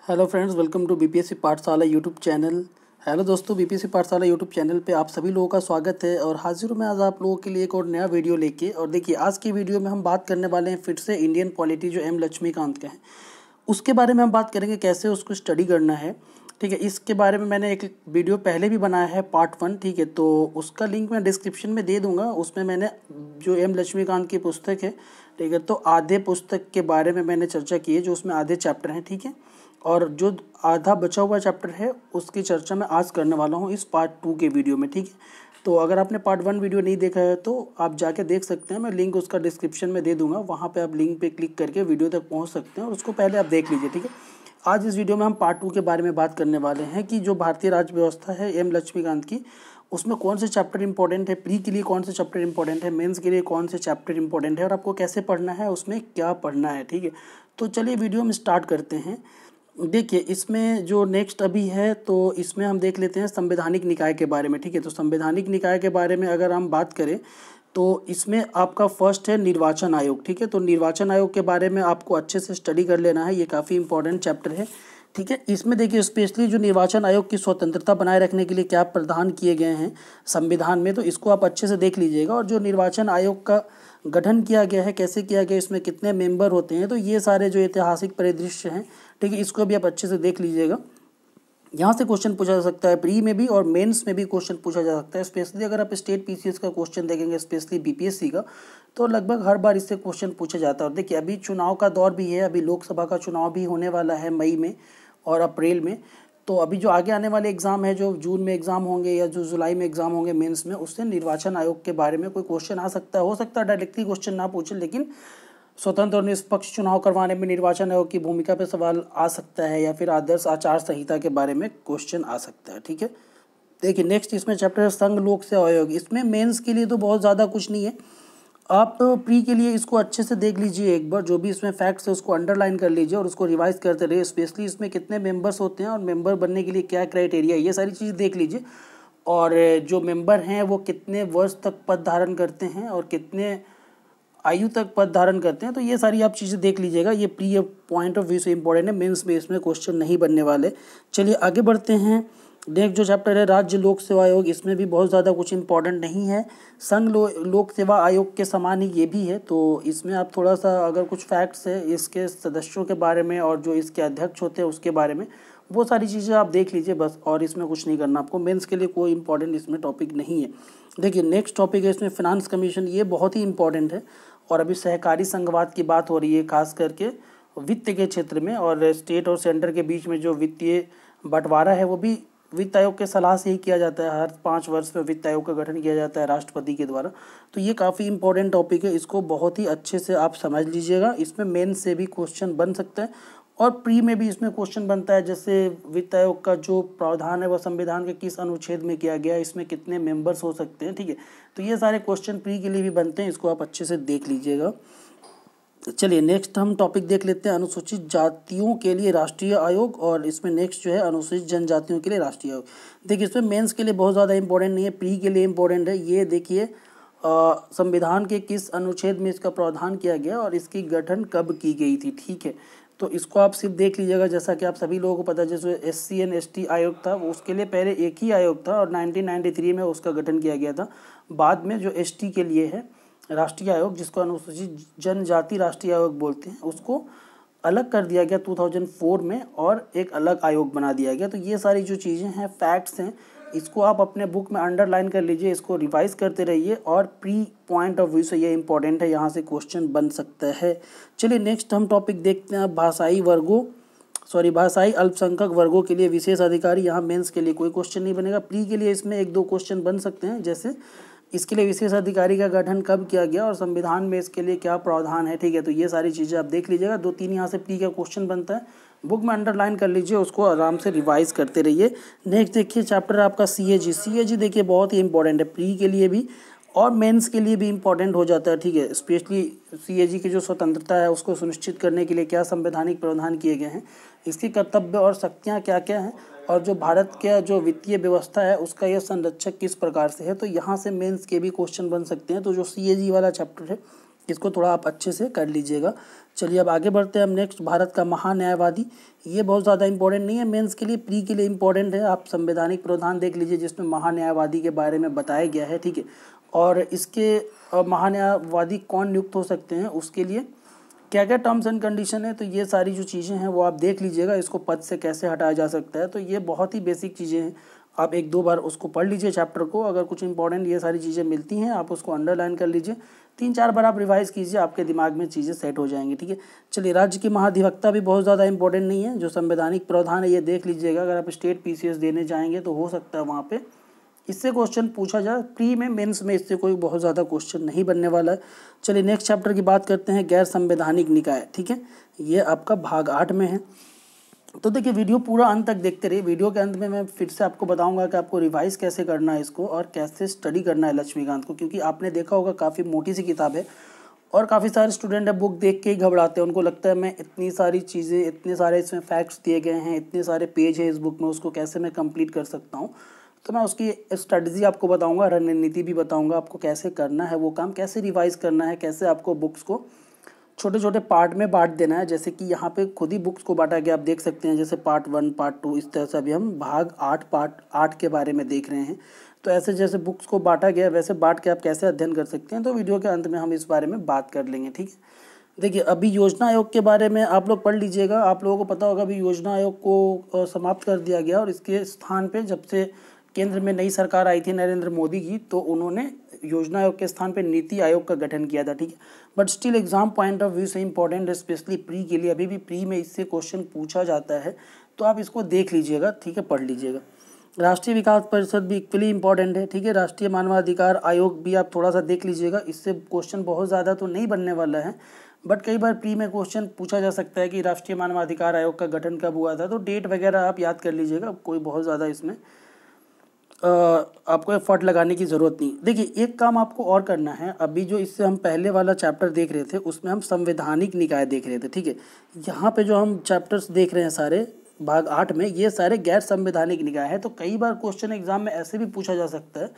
Hello friends, welcome to BPSC Pathshala YouTube channel. Hello दोस्तों, BPSC Pathshala YouTube channel पे आप सभी लोगों का स्वागत है। और हाजिर हूँ मैं आज आप लोगों के लिए एक और नया वीडियो लेके। और देखिए, आज की वीडियो में हम बात करने वाले हैं फिर से इंडियन पॉलिटी जो एम लक्ष्मीकांत के हैं उसके बारे में हम बात करेंगे, कैसे उसको स्टडी करना है। ठीक है, इसके बारे में मैंने एक वीडियो पहले भी बनाया है पार्ट 1। ठीक है, तो उसका लिंक मैं डिस्क्रिप्शन में दे दूंगा। उसमें मैंने जो एम लक्ष्मीकांत की पुस्तक है, ठीक है, तो आधे पुस्तक के बारे में मैंने चर्चा की है, जो उसमें आधे चैप्टर हैं। ठीक है, और जो आधा बचा हुआ चैप्टर है उसकी चर्चा मैं आज करने वाला हूँ इस पार्ट 2 के वीडियो में। ठीक है, तो अगर आपने पार्ट 1 वीडियो नहीं देखा है तो आप जाके देख सकते हैं, मैं लिंक उसका डिस्क्रिप्शन में दे दूंगा। वहाँ पे आप लिंक पे क्लिक करके वीडियो तक पहुँच सकते हैं और उसको पहले आप देख लीजिए। ठीक है, आज इस वीडियो में हम पार्ट 2 के बारे में बात करने वाले हैं कि जो भारतीय राज्य व्यवस्था है एम लक्ष्मीकांत की, उसमें कौन से चैप्टर इंपॉर्टेंट है, प्री के लिए कौन से चैप्टर इंपॉर्टेंट है, मेंस के लिए कौन से चैप्टर इंपॉर्टेंट है और आपको कैसे पढ़ना है, उसमें क्या पढ़ना है। ठीक है, तो चलिए वीडियो में स्टार्ट करते हैं। देखिए, इसमें जो नेक्स्ट अभी है तो इसमें हम देख लेते हैं संवैधानिक निकाय के बारे में। ठीक है, तो संवैधानिक निकाय के बारे में अगर हम बात करें तो इसमें आपका फर्स्ट है निर्वाचन आयोग। ठीक है, तो निर्वाचन आयोग के बारे में आपको अच्छे से स्टडी कर लेना है, ये काफ़ी इंपॉर्टेंट चैप्टर है। ठीक है, इसमें देखिए स्पेशली जो निर्वाचन आयोग की स्वतंत्रता बनाए रखने के लिए क्या प्रावधान किए गए हैं संविधान में, तो इसको आप अच्छे से देख लीजिएगा। और जो निर्वाचन आयोग का गठन किया गया है, कैसे किया गया, इसमें कितने मेंबर होते हैं, तो ये सारे जो ऐतिहासिक परिदृश्य हैं, ठीक है, इसको भी आप अच्छे से देख लीजिएगा। यहाँ से क्वेश्चन पूछा जा सकता है, प्री में भी और मेंस में भी क्वेश्चन पूछा जा सकता है। स्पेशली अगर आप स्टेट पीसीएस का क्वेश्चन देखेंगे, स्पेशली बीपीएससी का, तो लगभग हर बार इससे क्वेश्चन पूछा जाता है। और देखिए, अभी चुनाव का दौर भी है, अभी लोकसभा का चुनाव भी होने वाला है मई में और अप्रैल में। तो अभी जो आगे आने वाले एग्ज़ाम है, जो जून में एग्ज़ाम होंगे या जो जुलाई में एग्ज़ाम होंगे मेंस में, उससे निर्वाचन आयोग के बारे में कोई क्वेश्चन आ सकता है। हो सकता है डायरेक्टली क्वेश्चन ना पूछे, लेकिन स्वतंत्र और निष्पक्ष चुनाव करवाने में निर्वाचन आयोग की भूमिका पर सवाल आ सकता है, या फिर आदर्श आचार संहिता के बारे में क्वेश्चन आ सकता है। ठीक है, देखिए नेक्स्ट इसमें चैप्टर है संघ लोक सेवा आयोग। इसमें मेंस के लिए तो बहुत ज़्यादा कुछ नहीं है, आप प्री के लिए इसको अच्छे से देख लीजिए एक बार। जो भी इसमें फैक्ट्स है उसको अंडरलाइन कर लीजिए और उसको रिवाइज करते रहिए। स्पेशली इसमें कितने मेंबर्स होते हैं और मेंबर बनने के लिए क्या क्राइटेरिया है, ये सारी चीज़ देख लीजिए। और जो मेंबर हैं वो कितने वर्ष तक पद धारण करते हैं और कितने आयु तक पद धारण करते हैं, तो ये सारी आप चीज़ें देख लीजिएगा। ये प्री पॉइंट ऑफ व्यू से इंपॉर्टेंट है, मेंस में इसमें क्वेश्चन नहीं बनने वाले। चलिए आगे बढ़ते हैं। नेक्स्ट जो चैप्टर है राज्य लोक सेवा आयोग, इसमें भी बहुत ज़्यादा कुछ इंपॉर्टेंट नहीं है। संघ लोक सेवा आयोग के समान ही ये भी है, तो इसमें आप थोड़ा सा अगर कुछ फैक्ट्स है इसके सदस्यों के बारे में और जो इसके अध्यक्ष होते हैं उसके बारे में, वो सारी चीज़ें आप देख लीजिए बस। और इसमें कुछ नहीं करना आपको, मेंस के लिए कोई इंपॉर्टेंट इसमें टॉपिक नहीं है। देखिए नेक्स्ट टॉपिक है इसमें फिनांस कमीशन, ये बहुत ही इंपॉर्टेंट है। और अभी सहकारी संघवाद की बात हो रही है, खास करके वित्त के क्षेत्र में, और स्टेट और सेंटर के बीच में जो वित्तीय बंटवारा है वो भी वित्त आयोग के सलाह से ही किया जाता है। हर 5 वर्ष में वित्त आयोग का गठन किया जाता है राष्ट्रपति के द्वारा। तो ये काफ़ी इंपॉर्टेंट टॉपिक है, इसको बहुत ही अच्छे से आप समझ लीजिएगा। इसमें मेन से भी क्वेश्चन बन सकता है और प्री में भी इसमें क्वेश्चन बनता है। जैसे वित्त आयोग का जो प्रावधान है वह संविधान के किस अनुच्छेद में किया गया है, इसमें कितने मेंबर्स हो सकते हैं। ठीक है, तो ये सारे क्वेश्चन प्री के लिए भी बनते हैं, इसको आप अच्छे से देख लीजिएगा। चलिए नेक्स्ट हम टॉपिक देख लेते हैं अनुसूचित जातियों के लिए राष्ट्रीय आयोग। और इसमें नेक्स्ट जो है अनुसूचित जनजातियों के लिए राष्ट्रीय आयोग। देखिए इसमें मेंस के लिए बहुत ज़्यादा इंपॉर्टेंट नहीं है, प्री के लिए इंपॉर्टेंट है। ये देखिए संविधान के किस अनुच्छेद में इसका प्रावधान किया गया और इसकी गठन कब की गई थी। ठीक है, तो इसको आप सिर्फ देख लीजिएगा। जैसा कि आप सभी लोगों को पता है, जैसे SC एंड ST आयोग था, उसके लिए पहले एक ही आयोग था और 1993 में उसका गठन किया गया था। बाद में जो ST के लिए है राष्ट्रीय आयोग, जिसको अनुसूचित जनजाति राष्ट्रीय आयोग बोलते हैं, उसको अलग कर दिया गया 2004 में और एक अलग आयोग बना दिया गया। तो ये सारी जो चीज़ें हैं, फैक्ट्स हैं, इसको आप अपने बुक में अंडरलाइन कर लीजिए, इसको रिवाइज करते रहिए। और प्री पॉइंट ऑफ व्यू से ये इंपॉर्टेंट है, यहाँ से क्वेश्चन बन सकता है। चलिए नेक्स्ट हम टॉपिक देखते हैं भाषाई अल्पसंख्यक वर्गों के लिए विशेष अधिकारी। यहाँ मेंस के लिए कोई क्वेश्चन नहीं बनेगा, प्री के लिए इसमें 1-2 क्वेश्चन बन सकते हैं। जैसे इसके लिए विशेष अधिकारी का गठन कब किया गया और संविधान में इसके लिए क्या प्रावधान है। ठीक है, तो ये सारी चीज़ें आप देख लीजिएगा। 2-3 यहाँ से प्री का क्वेश्चन बनता है, बुक में अंडरलाइन कर लीजिए, उसको आराम से रिवाइज करते रहिए। नेक्स्ट देखिए चैप्टर है आपका CAG। देखिए बहुत ही इंपॉर्टेंट है, प्री के लिए भी और मेंस के लिए भी इंपॉर्टेंट हो जाता है। ठीक है, स्पेशली CAG की जो स्वतंत्रता है उसको सुनिश्चित करने के लिए क्या संवैधानिक प्रावधान किए गए हैं, इसकी कर्तव्य और शक्तियाँ क्या क्या हैं, और जो भारत का जो वित्तीय व्यवस्था है उसका यह संरक्षक किस प्रकार से है। तो यहाँ से मेंस के भी क्वेश्चन बन सकते हैं। तो जो CAG वाला चैप्टर है इसको थोड़ा आप अच्छे से कर लीजिएगा। चलिए अब आगे बढ़ते हैं हम नेक्स्ट, भारत का महान्यायवादी। ये बहुत ज़्यादा इंपॉर्टेंट नहीं है मेंस के लिए, प्री के लिए इंपॉर्टेंट है। आप संवैधानिक प्रावधान देख लीजिए जिसमें महान्यायवादी के बारे में बताया गया है, ठीक है। और इसके महान्यायवादी कौन नियुक्त हो सकते हैं, उसके लिए क्या क्या टर्म्स एंड कंडीशन है, तो ये सारी जो चीज़ें हैं वो आप देख लीजिएगा। इसको पद से कैसे हटाया जा सकता है, तो ये बहुत ही बेसिक चीज़ें हैं। आप एक दो बार उसको पढ़ लीजिए चैप्टर को, अगर कुछ इंपॉर्टेंट ये सारी चीज़ें मिलती हैं आप उसको अंडरलाइन कर लीजिए, 3-4 बार आप रिवाइज कीजिए, आपके दिमाग में चीज़ें सेट हो जाएंगी, ठीक है। चलिए, राज्य के महाधिवक्ता भी बहुत ज़्यादा इंपॉर्टेंट नहीं है, जो संवैधानिक प्रावधान है ये देख लीजिएगा। अगर आप स्टेट पीसीएस देने जाएंगे तो हो सकता है वहाँ पे इससे क्वेश्चन पूछा जाए, प्री में मेंस में इससे कोई बहुत ज़्यादा क्वेश्चन नहीं बनने वाला है। चलिए नेक्स्ट चैप्टर की बात करते हैं, गैर संवैधानिक निकाय, ठीक है। ये आपका भाग 8 में है। तो देखिए वीडियो पूरा अंत तक देखते रहिए। वीडियो के अंत में मैं फिर से आपको बताऊंगा कि आपको रिवाइज कैसे करना है इसको और कैसे स्टडी करना है लक्ष्मीकांत को, क्योंकि आपने देखा होगा काफ़ी मोटी सी किताब है और काफ़ी सारे स्टूडेंट है बुक देख के ही घबराते हैं। उनको लगता है मैं इतनी सारी चीज़ें, इतने सारे इसमें फैक्ट्स दिए गए हैं, इतने सारे पेज है इस बुक में, उसको कैसे मैं कंप्लीट कर सकता हूँ। तो मैं उसकी स्ट्रेटजी आपको बताऊंगा, रणनीति भी बताऊंगा आपको कैसे करना है वो काम, कैसे रिवाइज करना है, कैसे आपको बुक्स को छोटे छोटे पार्ट में बांट देना है। जैसे कि यहाँ पे खुद ही बुक्स को बांटा गया, आप देख सकते हैं, जैसे पार्ट 1 पार्ट 2, इस तरह से अभी हम भाग 8 पार्ट 8 के बारे में देख रहे हैं। तो ऐसे जैसे बुक्स को बांटा गया वैसे बांट के आप कैसे अध्ययन कर सकते हैं, तो वीडियो के अंत में हम इस बारे में बात कर लेंगे, ठीक है। देखिए अभी योजना आयोग के बारे में आप लोग पढ़ लीजिएगा। आप लोगों को पता होगा अभी योजना आयोग को समाप्त कर दिया गया और इसके स्थान पे जब से केंद्र में नई सरकार आई थी नरेंद्र मोदी की, तो उन्होंने योजना आयोग के स्थान पे नीति आयोग का गठन किया था, ठीक है। But still exam point of view से इंपॉर्टेंट है, स्पेशली प्री के लिए। अभी भी प्री में इससे क्वेश्चन पूछा जाता है, तो आप इसको देख लीजिएगा, ठीक है, पढ़ लीजिएगा। राष्ट्रीय विकास परिषद भी इक्वली इंपॉर्टेंट है, ठीक है। राष्ट्रीय मानवाधिकार आयोग भी आप थोड़ा सा देख लीजिएगा, इससे क्वेश्चन बहुत ज़्यादा तो नहीं बनने वाला है, बट कई बार प्री में क्वेश्चन पूछा जा सकता है कि राष्ट्रीय मानवाधिकार आयोग का गठन कब हुआ था, तो डेट वगैरह आप याद कर लीजिएगा। कोई बहुत ज़्यादा इसमें आपको एफर्ट लगाने की ज़रूरत नहीं। देखिए एक काम आपको और करना है, अभी जो इससे हम पहले वाला चैप्टर देख रहे थे उसमें हम संवैधानिक निकाय देख रहे थे, ठीक है। यहाँ पे जो हम चैप्टर्स देख रहे हैं सारे भाग 8 में, ये सारे गैर संवैधानिक निकाय है। तो कई बार क्वेश्चन एग्जाम में ऐसे भी पूछा जा सकता है,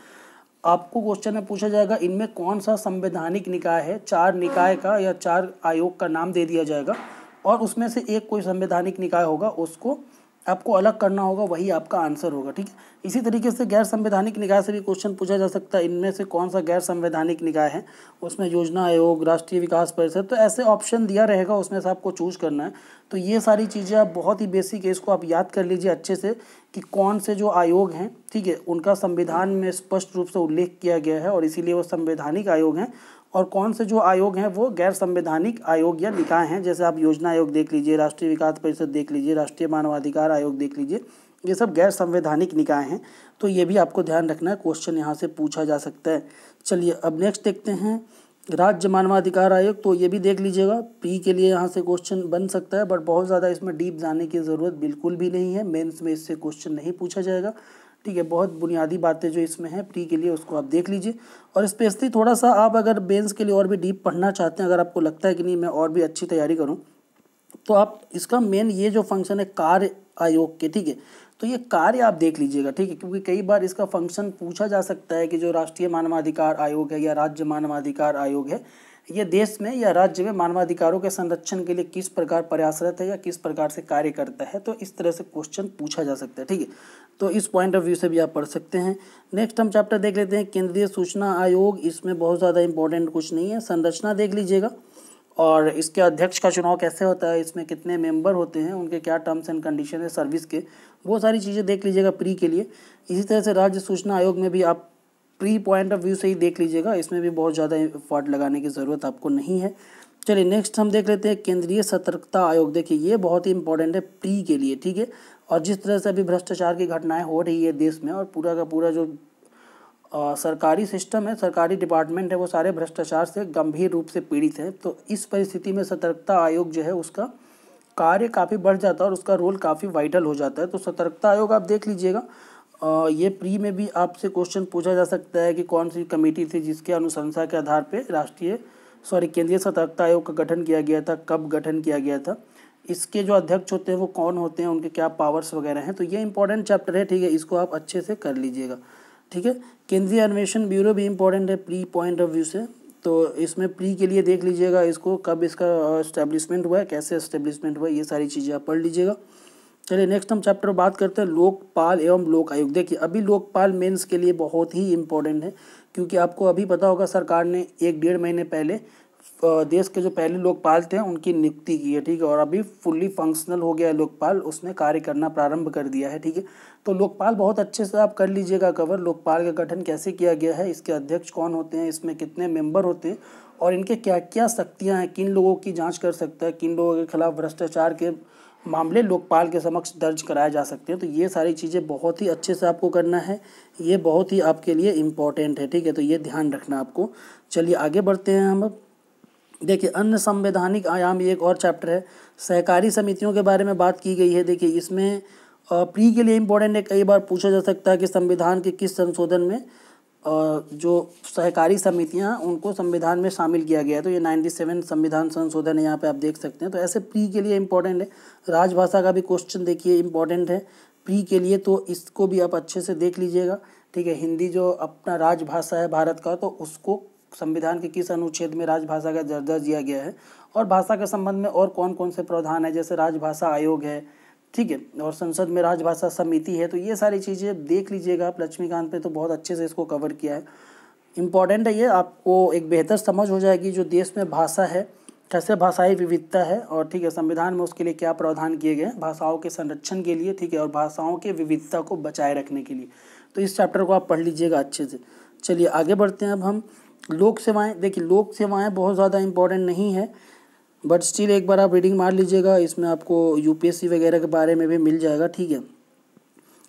आपको क्वेश्चन में पूछा जाएगा इनमें कौन सा संवैधानिक निकाय है, 4 निकाय का या 4 आयोग का नाम दे दिया जाएगा और उसमें से एक कोई संवैधानिक निकाय होगा, उसको आपको अलग करना होगा, वही आपका आंसर होगा, ठीक है। इसी तरीके से गैर संवैधानिक निकाय से भी क्वेश्चन पूछा जा सकता है, इनमें से कौन सा गैर संवैधानिक निकाय है, उसमें योजना आयोग, राष्ट्रीय विकास परिषद, तो ऐसे ऑप्शन दिया रहेगा, उसमें से आपको चूज करना है। तो ये सारी चीज़ें आप बहुत ही बेसिक है, इसको आप याद कर लीजिए अच्छे से कि कौन से जो आयोग हैं, ठीक है, उनका संविधान में स्पष्ट रूप से उल्लेख किया गया है और इसीलिए वो संवैधानिक आयोग हैं, और कौन से जो आयोग हैं वो गैर संवैधानिक आयोग या निकाय हैं। जैसे आप योजना आयोग देख लीजिए, राष्ट्रीय विकास परिषद देख लीजिए, राष्ट्रीय मानवाधिकार आयोग देख लीजिए, ये सब गैर संवैधानिक निकाय हैं। तो ये भी आपको ध्यान रखना है, क्वेश्चन यहाँ से पूछा जा सकता है। चलिए अब नेक्स्ट देखते हैं राज्य मानवाधिकार आयोग, तो ये भी देख लीजिएगा, प्री के लिए यहाँ से क्वेश्चन बन सकता है, बट बहुत ज़्यादा इसमें डीप जाने की ज़रूरत बिल्कुल भी नहीं है, मेंस में इससे क्वेश्चन नहीं पूछा जाएगा, ठीक है। बहुत बुनियादी बातें जो इसमें हैं प्री के लिए, उसको आप देख लीजिए। और स्पेशली थोड़ा सा आप अगर मेंस के लिए और भी डीप पढ़ना चाहते हैं, अगर आपको लगता है कि नहीं मैं और भी अच्छी तैयारी करूं, तो आप इसका मेन ये जो फंक्शन है कार्य आयोग के, ठीक है, तो ये कार्य आप देख लीजिएगा, ठीक है, क्योंकि कई बार इसका फंक्शन पूछा जा सकता है कि जो राष्ट्रीय मानवाधिकार आयोग है या राज्य मानवाधिकार आयोग है, ये देश में या राज्य में मानवाधिकारों के संरक्षण के लिए किस प्रकार प्रयासरत है या किस प्रकार से कार्य करता है, तो इस तरह से क्वेश्चन पूछा जा सकता है, ठीक है। तो इस पॉइंट ऑफ व्यू से भी आप पढ़ सकते हैं। नेक्स्ट हम चैप्टर देख लेते हैं केंद्रीय सूचना आयोग। इसमें बहुत ज़्यादा इंपॉर्टेंट कुछ नहीं है, संरचना देख लीजिएगा और इसके अध्यक्ष का चुनाव कैसे होता है, इसमें कितने मेंबर होते हैं, उनके क्या टर्म्स एंड कंडीशन है सर्विस के, वो सारी चीज़ें देख लीजिएगा प्री के लिए। इसी तरह से राज्य सूचना आयोग में भी आप प्री पॉइंट ऑफ व्यू से ही देख लीजिएगा, इसमें भी बहुत ज़्यादा एफर्ट लगाने की ज़रूरत आपको नहीं है। चलिए नेक्स्ट हम देख लेते हैं केंद्रीय सतर्कता आयोग। देखिए ये बहुत ही इंपॉर्टेंट है प्री के लिए, ठीक है। और जिस तरह से अभी भ्रष्टाचार की घटनाएं हो रही है देश में और पूरा का पूरा जो सरकारी सिस्टम है, सरकारी डिपार्टमेंट है, वो सारे भ्रष्टाचार से गंभीर रूप से पीड़ित है। तो इस परिस्थिति में सतर्कता आयोग जो है उसका कार्य काफ़ी बढ़ जाता है और उसका रोल काफ़ी वाइटल हो जाता है। तो सतर्कता आयोग आप देख लीजिएगा। ये प्री में भी आपसे क्वेश्चन पूछा जा सकता है कि कौन सी कमेटी थी जिसके अनुशंसा के आधार पर केंद्रीय सतर्कता आयोग का गठन किया गया था, कब गठन किया गया था, इसके जो अध्यक्ष होते हैं वो कौन होते हैं, उनके क्या पावर्स वगैरह हैं। तो ये इंपॉर्टेंट चैप्टर है, ठीक है, इसको आप अच्छे से कर लीजिएगा, ठीक है। केंद्रीय अन्वेषण ब्यूरो भी इंपॉर्टेंट है प्री पॉइंट ऑफ व्यू से, तो इसमें प्री के लिए देख लीजिएगा इसको, कब इसका एस्टेब्लिशमेंट हुआ है, कैसे एस्टेब्लिशमेंट हुआ है, ये सारी चीज़ें आप पढ़ लीजिएगा। चलिए नेक्स्ट हम चैप्टर बात करते हैं लोकपाल एवं लोक आयोग। देखिए अभी लोकपाल मेंस के लिए बहुत ही इम्पोर्टेंट है, क्योंकि आपको अभी पता होगा सरकार ने 1-1.5 महीने पहले देश के जो पहले लोकपाल थे उनकी नियुक्ति की है, ठीक है, और अभी फुल्ली फंक्शनल हो गया है लोकपाल, उसने कार्य करना प्रारंभ कर दिया है, ठीक है। तो लोकपाल बहुत अच्छे से आप कर लीजिएगा कवर, लोकपाल का गठन कैसे किया गया है, इसके अध्यक्ष कौन होते हैं, इसमें कितने मेंबर होते हैं और इनके क्या क्या शक्तियाँ हैं, किन लोगों की जाँच कर सकता है, किन लोगों के खिलाफ भ्रष्टाचार के मामले लोकपाल के समक्ष दर्ज कराए जा सकते हैं। तो ये सारी चीज़ें बहुत ही अच्छे से आपको करना है, ये बहुत ही आपके लिए इम्पोर्टेंट है, ठीक है, तो ये ध्यान रखना आपको। चलिए आगे बढ़ते हैं हम अब। देखिए अन्य संवैधानिक आयाम, ये एक और चैप्टर है, सहकारी समितियों के बारे में बात की गई है। देखिए इसमें प्री के लिए इम्पोर्टेंट है, कई बार पूछा जा सकता है कि संविधान के किस संशोधन में जो सहकारी समितियां उनको संविधान में शामिल किया गया है। तो ये 97 संविधान संशोधन है, यहाँ पे आप देख सकते हैं। तो ऐसे प्री के लिए इम्पोर्टेंट है। राजभाषा का भी क्वेश्चन देखिए इम्पोर्टेंट है प्री के लिए, तो इसको भी आप अच्छे से देख लीजिएगा, ठीक है। हिंदी जो अपना राजभाषा है भारत का, तो उसको संविधान के किस अनुच्छेद में राजभाषा का दर्जा दिया गया है, और भाषा के संबंध में और कौन कौन से प्रावधान है, जैसे राजभाषा आयोग है, ठीक है, और संसद में राजभाषा समिति है। तो ये सारी चीज़ें देख लीजिएगा आप, लक्ष्मीकांत पे तो बहुत अच्छे से इसको कवर किया है। इम्पॉर्टेंट है ये, आपको एक बेहतर समझ हो जाएगी जो देश में भाषा है, कैसे भाषाई विविधता है, और ठीक है संविधान में उसके लिए क्या प्रावधान किए गए हैं भाषाओं के संरक्षण के लिए, ठीक है, और भाषाओं के विविधता को बचाए रखने के लिए। तो इस चैप्टर को आप पढ़ लीजिएगा अच्छे से। चलिए आगे बढ़ते हैं अब हम। लोक सेवाएँ, देखिए लोक सेवाएँ बहुत ज़्यादा इम्पोर्टेंट नहीं है, बट स्टिल एक बार आप रीडिंग मार लीजिएगा, इसमें आपको यूपीएससी वगैरह के बारे में भी मिल जाएगा, ठीक है।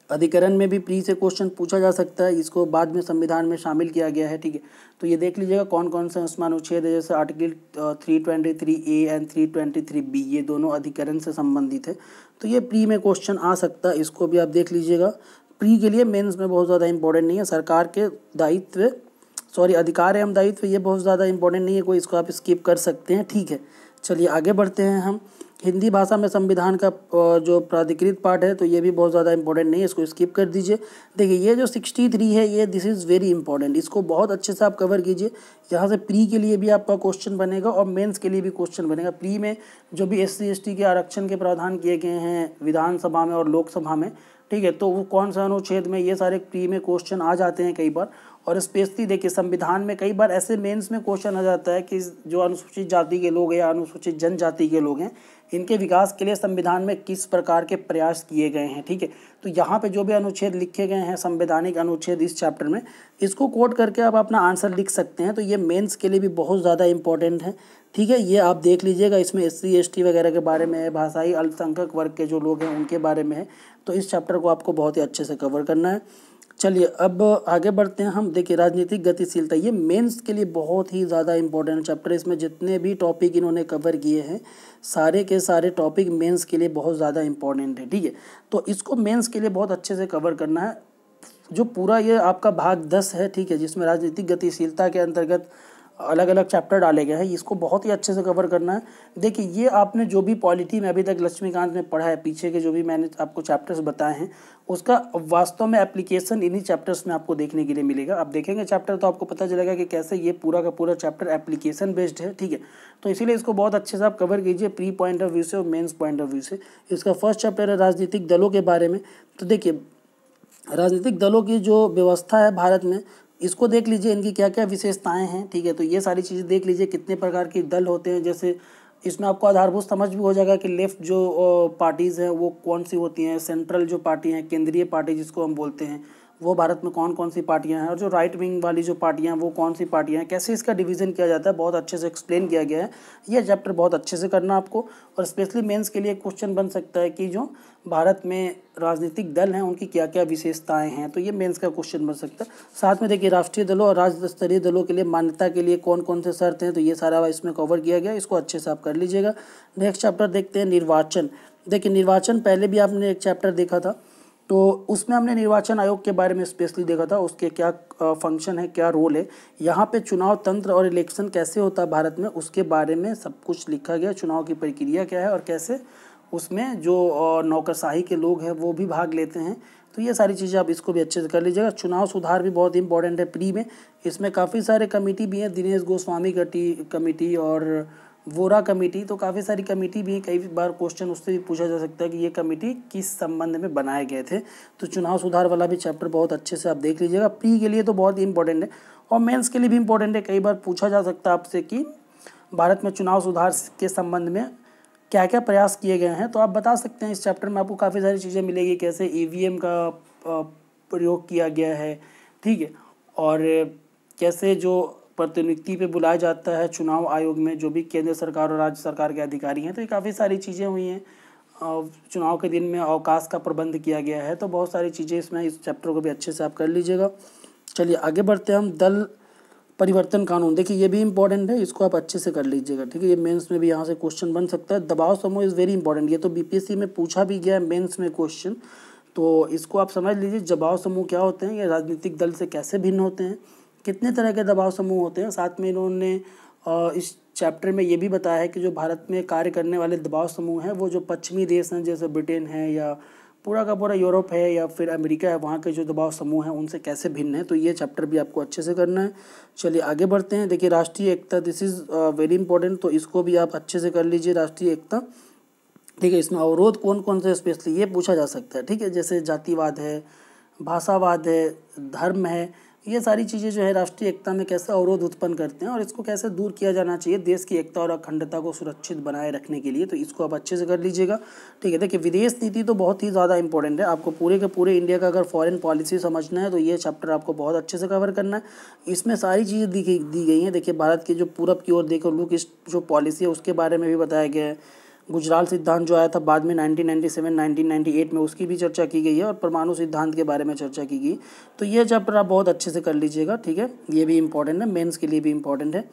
अधिकरण में भी प्री से क्वेश्चन पूछा जा सकता है, इसको बाद में संविधान में शामिल किया गया है, ठीक है। तो ये देख लीजिएगा कौन कौन से उसमें अनुच्छेद है, जैसे आर्टिकल 323A एंड 323B, ये दोनों अधिकरण से संबंधित है। तो ये प्री में क्वेश्चन आ सकता है, इसको भी आप देख लीजिएगा। प्री के लिए मेन्स में बहुत ज़्यादा इंपॉर्टेंट नहीं है। सरकार के अधिकार एवं दायित्व, ये बहुत ज़्यादा इंपॉर्टेंट नहीं है, कोई इसको आप स्किप कर सकते हैं, ठीक है। चलिए आगे बढ़ते हैं हम। हिंदी भाषा में संविधान का जो प्राधिकृत पार्ट है, तो ये भी बहुत ज़्यादा इंपॉर्टेंट नहीं है, इसको स्किप कर दीजिए। देखिए ये जो 63 है, ये दिस इज़ वेरी इंपॉर्टेंट, इसको बहुत अच्छे से आप कवर कीजिए। यहाँ से प्री के लिए भी आपका क्वेश्चन बनेगा और मेंस के लिए भी क्वेश्चन बनेगा। प्री में जो भी SC ST के आरक्षण के प्रावधान किए गए हैं विधानसभा में और लोकसभा में, ठीक है, तो वो कौन सा अनुच्छेद में, ये सारे प्री में क्वेश्चन आ जाते हैं कई बार। और स्पेशली देखिए संविधान में कई बार ऐसे मेंस में क्वेश्चन आ जाता है कि जो अनुसूचित जाति के लोग या अनुसूचित जनजाति के लोग हैं, इनके विकास के लिए संविधान में किस प्रकार के प्रयास किए गए हैं, ठीक है। तो यहाँ पे जो भी अनुच्छेद लिखे गए हैं, संवैधानिक अनुच्छेद इस चैप्टर में, इसको कोट करके आप अपना आंसर लिख सकते हैं। तो ये मेंस के लिए भी बहुत ज़्यादा इंपॉर्टेंट है, ठीक है। ये आप देख लीजिएगा, इसमें SC ST वगैरह के बारे में है, भाषाई अल्पसंख्यक वर्ग के जो लोग हैं उनके बारे में है। तो इस चैप्टर को आपको बहुत ही अच्छे से कवर करना है। चलिए अब आगे बढ़ते हैं हम। देखिए राजनीतिक गतिशीलता, ये मेंस के लिए बहुत ही ज़्यादा इंपॉर्टेंट चैप्टर है। इसमें जितने भी टॉपिक इन्होंने कवर किए हैं, सारे के सारे टॉपिक मेंस के लिए बहुत ज़्यादा इंपॉर्टेंट है, ठीक है। तो इसको मेंस के लिए बहुत अच्छे से कवर करना है। जो पूरा ये आपका भाग 10 है, ठीक है, जिसमें राजनीतिक गतिशीलता के अंतर्गत अलग अलग चैप्टर डाले गए हैं, इसको बहुत ही अच्छे से कवर करना है। देखिए ये आपने जो भी पॉलिटी में अभी तक लक्ष्मीकांत में पढ़ा है, पीछे के जो भी मैंने आपको चैप्टर्स बताए हैं, उसका वास्तव में एप्लीकेशन इन्हीं चैप्टर्स में आपको देखने के लिए मिलेगा। आप देखेंगे चैप्टर तो आपको पता चलेगा कि कैसे ये पूरा का पूरा चैप्टर एप्लीकेशन बेस्ड है, ठीक है। तो इसीलिए इसको बहुत अच्छे से आप कवर कीजिए, प्री पॉइंट ऑफ व्यू से और मेन्स पॉइंट ऑफ व्यू से। इसका फर्स्ट चैप्टर है राजनीतिक दलों के बारे में। तो देखिए राजनीतिक दलों की जो व्यवस्था है भारत में, इसको देख लीजिए, इनकी क्या क्या विशेषताएं हैं, ठीक है। तो ये सारी चीज़ें देख लीजिए, कितने प्रकार के दल होते हैं। जैसे इसमें आपको आधारभूत समझ भी हो जाएगा कि लेफ्ट जो पार्टीज़ हैं वो कौन सी होती हैं, सेंट्रल जो पार्टी हैं, केंद्रीय पार्टी जिसको हम बोलते हैं, वो भारत में कौन कौन सी पार्टियां हैं, और जो राइट विंग वाली जो पार्टियां हैं वो कौन सी पार्टियां हैं, कैसे इसका डिवीज़न किया जाता है, बहुत अच्छे से एक्सप्लेन किया गया है। ये चैप्टर बहुत अच्छे से करना आपको। और स्पेशली मेंस के लिए क्वेश्चन बन सकता है कि जो भारत में राजनीतिक दल हैं उनकी क्या क्या विशेषताएं हैं, तो ये मेंस का क्वेश्चन बन सकता है। साथ में देखिए राष्ट्रीय दलों और राज्य स्तरीय दलों के लिए मान्यता के लिए कौन कौन से शर्त हैं, तो ये सारा इसमें कवर किया गया, इसको अच्छे से आप कर लीजिएगा। नेक्स्ट चैप्टर देखते हैं निर्वाचन। देखिए निर्वाचन पहले भी आपने एक चैप्टर देखा था, तो उसमें हमने निर्वाचन आयोग के बारे में स्पेशली देखा था, उसके क्या फंक्शन है, क्या रोल है। यहाँ पे चुनाव तंत्र और इलेक्शन कैसे होता है भारत में, उसके बारे में सब कुछ लिखा गया। चुनाव की प्रक्रिया क्या है और कैसे उसमें जो नौकरशाही के लोग हैं वो भी भाग लेते हैं, तो ये सारी चीज़ें आप इसको भी अच्छे से कर लीजिएगा। चुनाव सुधार भी बहुत इंपॉर्टेंट है प्री में, इसमें काफ़ी सारे कमेटी भी हैं, दिनेश गोस्वामी कमेटी और वोरा कमेटी, तो काफ़ी सारी कमेटी भी है। कई बार क्वेश्चन उससे भी पूछा जा सकता है कि ये कमेटी किस संबंध में बनाए गए थे। तो चुनाव सुधार वाला भी चैप्टर बहुत अच्छे से आप देख लीजिएगा, प्री के लिए तो बहुत ही इंपॉर्टेंट है और मेंस के लिए भी इंपॉर्टेंट है। कई बार पूछा जा सकता है आपसे कि भारत में चुनाव सुधार के संबंध में क्या क्या प्रयास किए गए हैं, तो आप बता सकते हैं। इस चैप्टर में आपको काफ़ी सारी चीज़ें मिलेगी, कैसे ईवीएम का प्रयोग किया गया है, ठीक है, और कैसे जो प्रतिनियुक्ति पे बुलाया जाता है चुनाव आयोग में जो भी केंद्र सरकार और राज्य सरकार के अधिकारी हैं, तो ये काफ़ी सारी चीज़ें हुई हैं। चुनाव के दिन में अवकाश का प्रबंध किया गया है, तो बहुत सारी चीज़ें इसमें, इस चैप्टर को भी अच्छे से आप कर लीजिएगा। चलिए आगे बढ़ते हैं हम। दल परिवर्तन कानून, देखिए ये भी इंपॉर्टेंट है, इसको आप अच्छे से कर लीजिएगा, ठीक है। ये मेंस में भी यहाँ से क्वेश्चन बन सकता है। दबाव समूह इज़ वेरी इंपॉर्टेंट, ये तो बीपीएससी में पूछा भी गया है मेंस में क्वेश्चन, तो इसको आप समझ लीजिए। दबाव समूह क्या होते हैं, ये राजनीतिक दल से कैसे भिन्न होते हैं, कितने तरह के दबाव समूह होते हैं। साथ में इन्होंने इस चैप्टर में ये भी बताया है कि जो भारत में कार्य करने वाले दबाव समूह हैं वो जो पश्चिमी देश हैं जैसे ब्रिटेन है या पूरा का पूरा यूरोप है या फिर अमेरिका है, वहाँ के जो दबाव समूह हैं उनसे कैसे भिन्न है, तो ये चैप्टर भी आपको अच्छे से करना है। चलिए आगे बढ़ते हैं। देखिए राष्ट्रीय एकता, दिस इज़ वेरी इंपॉर्टेंट, तो इसको भी आप अच्छे से कर लीजिए, राष्ट्रीय एकता, ठीक है। इसमें अवरोध कौन कौन से स्पेशली ये पूछा जा सकता है, ठीक है, जैसे जातिवाद है, भाषावाद है, धर्म है, ये सारी चीज़ें जो है राष्ट्रीय एकता में कैसे अवरोध उत्पन्न करते हैं और इसको कैसे दूर किया जाना चाहिए देश की एकता और अखंडता को सुरक्षित बनाए रखने के लिए, तो इसको आप अच्छे से कर लीजिएगा, ठीक है। देखिए विदेश नीति तो बहुत ही ज़्यादा इंपॉर्टेंट है, आपको पूरे के पूरे इंडिया का अगर फॉरेन पॉलिसी समझना है तो ये चैप्टर आपको बहुत अच्छे से कवर करना है। इसमें सारी चीज़ें दी गई हैं। देखिए भारत की जो पूरब की ओर देखो लुक, इस जो पॉलिसी है उसके बारे में भी बताया गया है। गुजराल सिद्धांत जो आया था बाद में 1997 1998 में, उसकी भी चर्चा की गई है और परमाणु सिद्धांत के बारे में चर्चा की गई। तो ये चैप्टर आप बहुत अच्छे से कर लीजिएगा, ठीक है, ये भी इंपॉर्टेंट है, मेंस के लिए भी इंपॉर्टेंट है।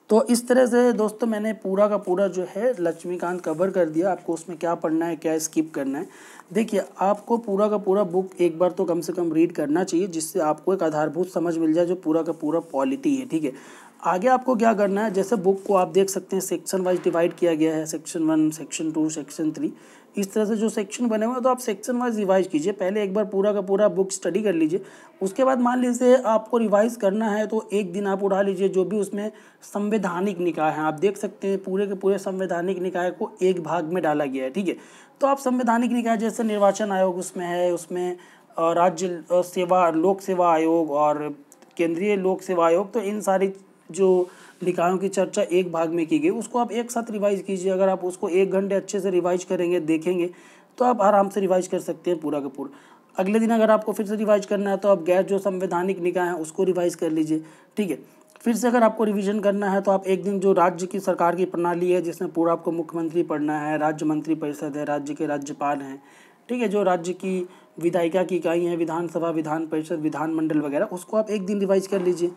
तो इस तरह से दोस्तों मैंने पूरा का पूरा जो है लक्ष्मीकांत कवर कर दिया। आपको उसमें क्या पढ़ना है, क्या स्किप करना है, देखिए आपको पूरा का पूरा बुक एक बार तो कम से कम रीड करना चाहिए, जिससे आपको एक आधारभूत समझ मिल जाए जो पूरा का पूरा पॉलिटी है, ठीक है। आगे आपको क्या करना है, जैसे बुक को आप देख सकते हैं सेक्शन वाइज डिवाइड किया गया है, सेक्शन 1, सेक्शन 2, सेक्शन 3, इस तरह से जो सेक्शन बने हुए हैं, तो आप सेक्शन वाइज रिवाइज कीजिए। पहले एक बार पूरा का पूरा बुक स्टडी कर लीजिए, उसके बाद मान लीजिए आपको रिवाइज करना है तो एक दिन आप उठा लीजिए जो भी उसमें संवैधानिक निकाय हैं, आप देख सकते हैं पूरे के पूरे संवैधानिक निकाय को एक भाग में डाला गया है, ठीक है। तो आप संवैधानिक निकाय जैसे निर्वाचन आयोग उसमें है, उसमें राज्य सेवा लोक सेवा आयोग और केंद्रीय लोक सेवा आयोग, तो इन सारी जो निकायों की चर्चा एक भाग में की गई उसको आप एक साथ रिवाइज कीजिए। अगर आप उसको 1 घंटे अच्छे से रिवाइज करेंगे, देखेंगे, तो आप आराम से रिवाइज कर सकते हैं पूरा का पूरा। अगले दिन अगर आपको फिर से रिवाइज करना है तो आप गैर जो संवैधानिक निकाय हैं उसको रिवाइज कर लीजिए, ठीक है। फिर से अगर आपको रिवीजन करना है तो आप एक दिन जो राज्य की सरकार की प्रणाली है जिसमें पूरा आपको मुख्यमंत्री पढ़ना है, राज्य मंत्री परिषद है, राज्य के राज्यपाल हैं, ठीक है, जो राज्य की विधायिका की इकाई है, विधानसभा, विधान परिषद, विधानमंडल वगैरह, उसको आप एक दिन रिवाइज कर लीजिए,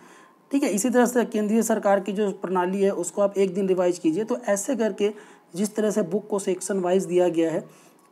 ठीक है। इसी तरह से केंद्रीय सरकार की जो प्रणाली है उसको आप एक दिन रिवाइज कीजिए। तो ऐसे करके जिस तरह से बुक को सेक्शन वाइज दिया गया है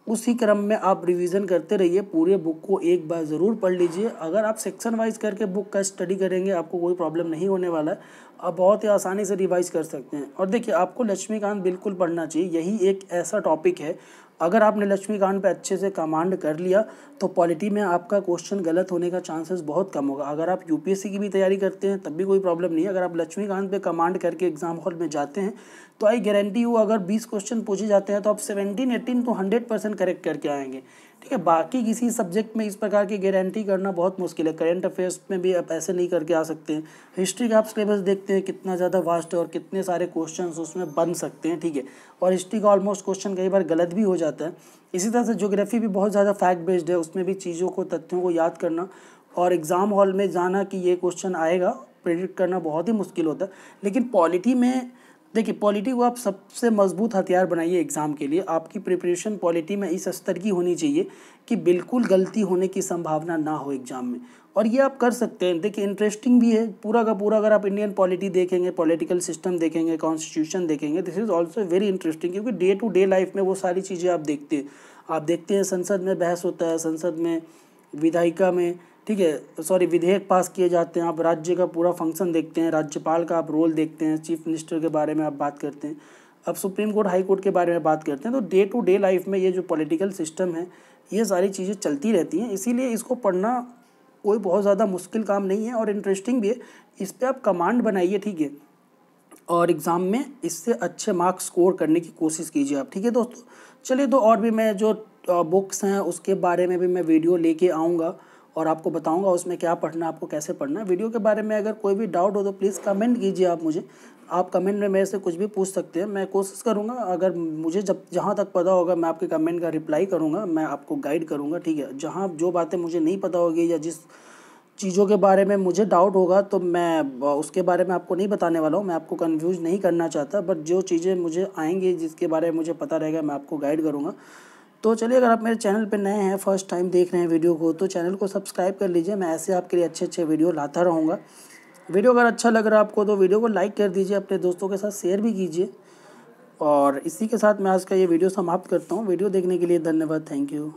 उसी क्रम में आप रिवीजन करते रहिए। पूरे बुक को एक बार ज़रूर पढ़ लीजिए। अगर आप सेक्शन वाइज करके बुक का स्टडी करेंगे आपको कोई प्रॉब्लम नहीं होने वाला है, आप बहुत ही आसानी से रिवाइज कर सकते हैं। और देखिए आपको लक्ष्मीकांत बिल्कुल पढ़ना चाहिए, यही एक ऐसा टॉपिक है अगर आपने लक्ष्मीकांत पे अच्छे से कमांड कर लिया तो पॉलिटी में आपका क्वेश्चन गलत होने का चांसेस बहुत कम होगा। अगर आप यूपीएससी की भी तैयारी करते हैं तब भी कोई प्रॉब्लम नहीं है। अगर आप लक्ष्मीकांत पे कमांड करके एग्जाम हॉल में जाते हैं तो आई गारंटी हूँ अगर 20 क्वेश्चन पूछे जाते हैं तो आप 17-18 तो 100% करेक्ट करके आएंगे, ठीक है। बाकी किसी सब्जेक्ट में इस प्रकार की गारंटी करना बहुत मुश्किल है। करेंट अफेयर्स में भी आप ऐसे नहीं करके आ सकते हैं। हिस्ट्री का आप सिलेबस देखते हैं कितना ज़्यादा वास्ट है और कितने सारे क्वेश्चन उसमें बन सकते हैं, ठीक है। और हिस्ट्री का ऑलमोस्ट क्वेश्चन कई बार गलत भी हो जाता है। इसी तरह से ज्योग्राफी भी बहुत ज़्यादा फैक्ट बेस्ड है, उसमें भी चीज़ों को, तथ्यों को याद करना और एग्ज़ाम हॉल में जाना कि ये क्वेश्चन आएगा प्रेडिक्ट करना बहुत ही मुश्किल होता है। लेकिन पॉलिटी में देखिए, पॉलिटी को आप सबसे मजबूत हथियार बनाइए एग्ज़ाम के लिए। आपकी प्रिपरेशन पॉलिटी में इस स्तर की होनी चाहिए कि बिल्कुल गलती होने की संभावना ना हो एग्ज़ाम में, और ये आप कर सकते हैं। देखिए इंटरेस्टिंग भी है पूरा का पूरा। अगर आप इंडियन पॉलिटी देखेंगे, पॉलिटिकल सिस्टम देखेंगे, कॉन्स्टिट्यूशन देखेंगे, this is also very interesting, क्योंकि डे टू डे लाइफ में वो सारी चीज़ें आप देखते हैं। आप देखते हैं संसद में बहस होता है, संसद में, विधायिका में, ठीक है, सॉरी, विधेयक पास किए जाते हैं। आप राज्य का पूरा फंक्शन देखते हैं, राज्यपाल का आप रोल देखते हैं, चीफ मिनिस्टर के बारे में आप बात करते हैं। अब सुप्रीम कोर्ट, हाई कोर्ट के बारे में बात करते हैं तो डे टू डे लाइफ में ये जो पॉलिटिकल सिस्टम है ये सारी चीज़ें चलती रहती हैं, इसीलिए इसको पढ़ना कोई बहुत ज़्यादा मुश्किल काम नहीं है और इंटरेस्टिंग भी है। इस पर आप कमांड बनाइए, ठीक है, और एग्ज़ाम में इससे अच्छे मार्क्स स्कोर करने की कोशिश कीजिए आप, ठीक है दोस्तों। चलिए, तो और भी मैं जो बुक्स हैं उसके बारे में भी मैं वीडियो लेके आऊँगा और आपको बताऊँगा उसमें क्या पढ़ना है, आपको कैसे पढ़ना है। वीडियो के बारे में अगर कोई भी डाउट हो तो प्लीज़ कमेंट कीजिए आप मुझे। आप कमेंट में मेरे से कुछ भी पूछ सकते हैं, मैं कोशिश करूँगा, अगर मुझे जहाँ तक पता होगा मैं आपके कमेंट का रिप्लाई करूँगा, मैं आपको गाइड करूँगा, ठीक है। जहाँ जो बातें मुझे नहीं पता होगी या जिस चीज़ों के बारे में मुझे डाउट होगा तो मैं उसके बारे में आपको नहीं बताने वाला हूँ, मैं आपको कन्फ्यूज़ नहीं करना चाहता, बट जो चीज़ें मुझे आएंगी जिसके बारे में मुझे पता रहेगा मैं आपको गाइड करूँगा। तो चलिए, अगर आप मेरे चैनल पे नए हैं, फर्स्ट टाइम देख रहे हैं वीडियो को, तो चैनल को सब्सक्राइब कर लीजिए। मैं ऐसे आपके लिए अच्छे अच्छे वीडियो लाता रहूँगा। वीडियो अगर अच्छा लग रहा है आपको तो वीडियो को लाइक कर दीजिए, अपने दोस्तों के साथ शेयर भी कीजिए। और इसी के साथ मैं आज का ये वीडियो समाप्त करता हूँ। वीडियो देखने के लिए धन्यवाद, थैंक यू।